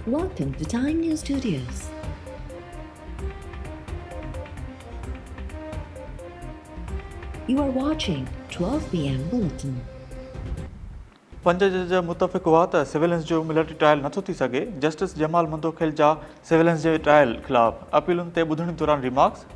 Welcome to Time News Studios. You are watching 12 p.m. Bulletin. पंज जज मुतफ़िक़ हुआ त सिविलेंस जो मिलिटरी ट्रायल नथो थी सघे। जस्टिस जमाल मंदोखेल जा सिविलेंस जे ट्रायल ख़िलाफ़ अपीलुनि ते ॿुधण दौरान रिमार्क्स।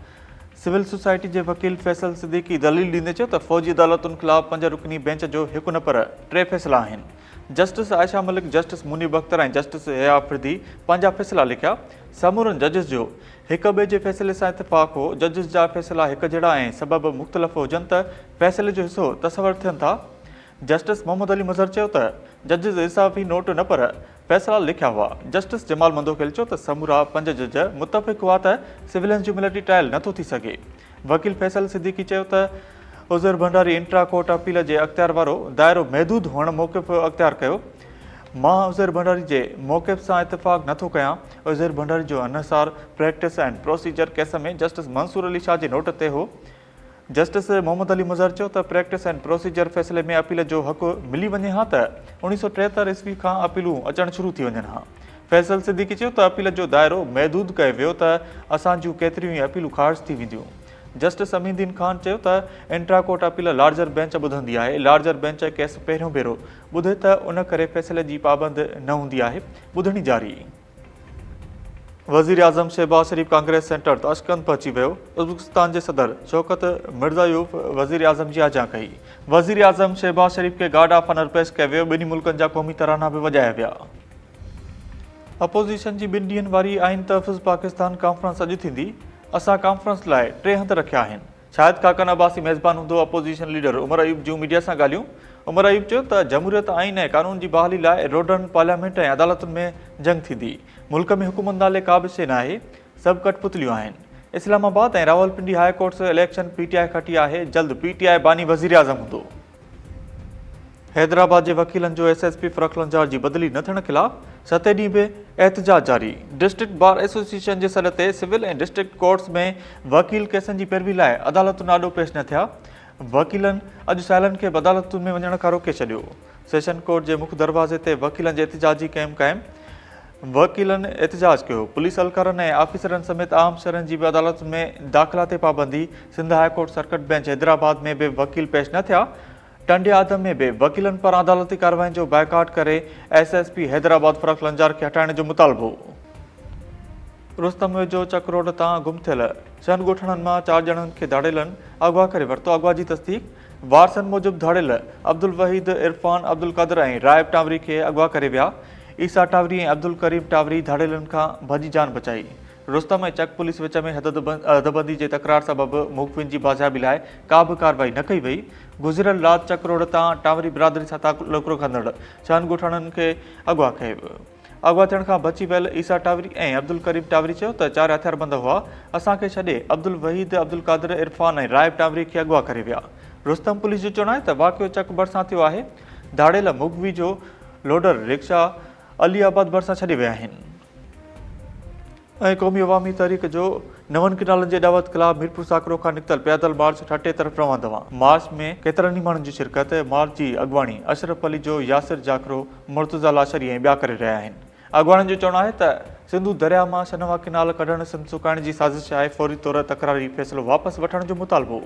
सिविल सोसाइटी जे वकील फैसल सिद्दीकी दलील ॾींदे चयो त फ़ौजी अदालतुनि ख़िलाफ़ 5 रुकनी बेंच जो हिकु न पर 3 फ़ैसिला आहिनि। जस्टिस आयशा मलिक, जस्टिस मुनीब अख्तर ऐं जस्टिस हया अफरीदी पंहिंजा फ़ैसिला लिखिया। समूरनि जजिस जो हिक ॿिए जे फ़ैसिले सां इतफ़ाक़ हो। जजिस जा फ़ैसिला हिक जहिड़ा ऐं सबब मुख़्तलिफ़ हुजनि त फ़ैसिले जो हिसो तसवर थियनि था। जस्टिस मोहम्मद अली मज़हर चयो त जजिस इंसाफ़ी नोट न पर फ़ैसिला लिखिया हुआ। जस्टिस जमाल मंदोखेल चयो त समूरा 5 जज मुतफ़िक़ हुआ त सिविलेंस जो मिलिटरी ट्रायल नथो थी सघे। वकील फैसल सिद्दीकी चयो त उज़र भंडारी इंट्रा कोर्ट अपील जे अख़्तियार वारो दायरो महदूद हुअणु मौक़िफ़ अख़्तियार कयो। मां उज़र भंडारी जे मौक़िफ़ सां इतफ़ाक़ नथो कयां। उज़र भंडारी जो अनसार प्रैक्टिस एंड प्रोसीजर केस में जस्टिस मंसूर अली शाह जे नोट ते हो। जस्टिस मोहम्मद अली मज़हर चयो त प्रैक्टिस एंड प्रोसीजर फ़ैसिले में अपील जो हक़ मिली वञे हा त 1973 ईस्वी खां अपीलूं अचणु शुरू थी वञनि हा। फैसल सिद्दीकी चयो त अपील जो दायरो महदूद कयो वियो त असां जूं केतिरियूं ई अपीलूं ख़ारिज थी वेंदियूं। जस्टिस अमीदीन खान चयो त intra court appeal larger bench ॿुधंदी आहे। लार्जर बेंच केस पहिरियों भेरो ॿुधे त उन करे फ़ैसिले जी पाबंद न हूंदी आहे। ॿुधणी जारी। वज़ीर आज़म शहबाज शरीफ़ कांग्रेस सेंटर ताशकंद पहुची वियो। उज़्बेकिस्तान जे सदर शौकत मिर्ज़ायोफ वज़ीर आज़म जी आजा कई। वज़ीर आज़म शहबाज शरीफ़ खे गार्ड ऑफ ऑनर पेश कयो वियो। ॿिन्ही मुल्कनि जा क़ौमी तराना बि वॼाया विया। अपोज़िशन जी 2 ॾींहनि वारी आइन तहफ़्फ़ुज़ पाकिस्तान कॉन्फ्रेंस अॼु थींदी। असां कॉन्फ्रेंस लाइ 3 हंध रखिया आहिनि। शाहिद खाकन अब्बासी मेज़बान हूंदो। अपोज़िशन लीडर उमर अयूब जूं मीडिया सां ॻाल्हियूं। उमर अयूब चयो त जमहूरियत आइन ऐं कानून जी बहाली लाइ रोडनि, पार्लियामेंट ऐं अदालतुनि में जंग थींदी। मुल्क में हुकूमत नाले का बि शइ न आहे। सभु कठपुतलियूं आहिनि। इस्लामाबाद ऐं रावलपिंडी हाई कोर्ट से इलेक्शन PTI खटी आहे। जल्द PTI बानी वज़ीर आज़म हूंदो। हैदराबाद जे वकीलनि जो SSP फ़रख़लंजार जी बदिली न थियण ख़िलाफ़ 7 ॾींहं बि एहतजाज जारी। डिस्ट्रिक्ट बार एसोसिएशन जे सॾ ते सिविल ऐं डिस्ट्रिक्ट कोर्ट्स में वकील केसनि जी पैरवी लाइ अदालतुनि ॾाढो पेश न थिया। वकीलनि अॼु साइलनि खे अदालतुनि में वञण खां रोके छॾियो। सेशन कोर्ट जे मुख्य दरवाज़े ते वकीलनि जे एहतजाजी कैम्प क़ाइमु। वकीलनि एहतजाज कयो। पुलिस एहलकारनि ऐं ऑफिसरनि समेत आम शहरनि जी बि अदालतुनि में दाख़िला ते पाबंदी। Sindh high court circuit bench Hyderabad में बि वकील पेश न थिया। टंडे आदम में बि वकीलनि पारां अदालती कार्रवाइनि जो बाइकाट करे SSP हैदराबाद फ़रख़लंजार खे हटाइण जो मुतालबो। रुस्तम वेझो चक रोड तां गुम थियल 6 ॻोठणनि मां 4 ॼणनि खे धाड़ेलनि अगवा करे वरितो। अगवा जी तस्दीक। वारसनि मूजिबि धाड़ेल अब्दुल वहीद, इरफान, अब्दुल क़ादिर ऐं राइब टावरी खे अगवा करे विया। ईसा टावरी ऐं अब्दुल करीम टावरी धाड़ेलनि खां भॼी जान बचाई। रुस्तम ऐं चक पुलिस विच में हदबंदी जे तकरार सबबि मुख़बिन जी बाज़ियाबी लाइ का बि कार्रवाई न कई वई। गुज़िरियल राति चक रोड तां टावरी बिरादरी सां तालुक़ रखंदड़ 6 ॻोठणनि खे अगवा कयो वियो। अगवा थियण खां बची वियल ईसा टावरी ऐं अब्दुल करीम टावरी चयो त 4 हथियारबंद हुआ। असांखे छॾे अब्दुल वहीद, अब्दुल क़ादिर, इरफान ऐं राइब टावरी खे अगवा करे विया। रुस्तम पुलिस जो चवणु आहे त वाक़ियो चक भरिसां थियो आहे। धाड़ेल मुग़वी जो लोडर रिक्शा अलीआबाद भरिसां छॾे विया आहिनि। ऐं क़ौमी अवामी तहरीक जो 9 किनालनि जे ॾावत ख़िलाफ़ मीरपुर साकरो खां निकितल पैदल मार्च ठटे तरफ़ रवंदो आहे। मार्च में केतिरनि ई माण्हुनि जी शिरकत। मार्च जी अॻुवाणी अशरफ अली जो यासिर जाकरो, मुर्तज़ा लाशरी ऐं ॿिया करे रहिया आहिनि। अॻुवाणनि जो चवणु आहे त सिंधु दरिया मां शनवा किनाल कढण सिंध सुकाइण जी साज़िश आहे। फौरी तौर तकरारी फ़ैसिलो वापसि वठण जो मुतालबो।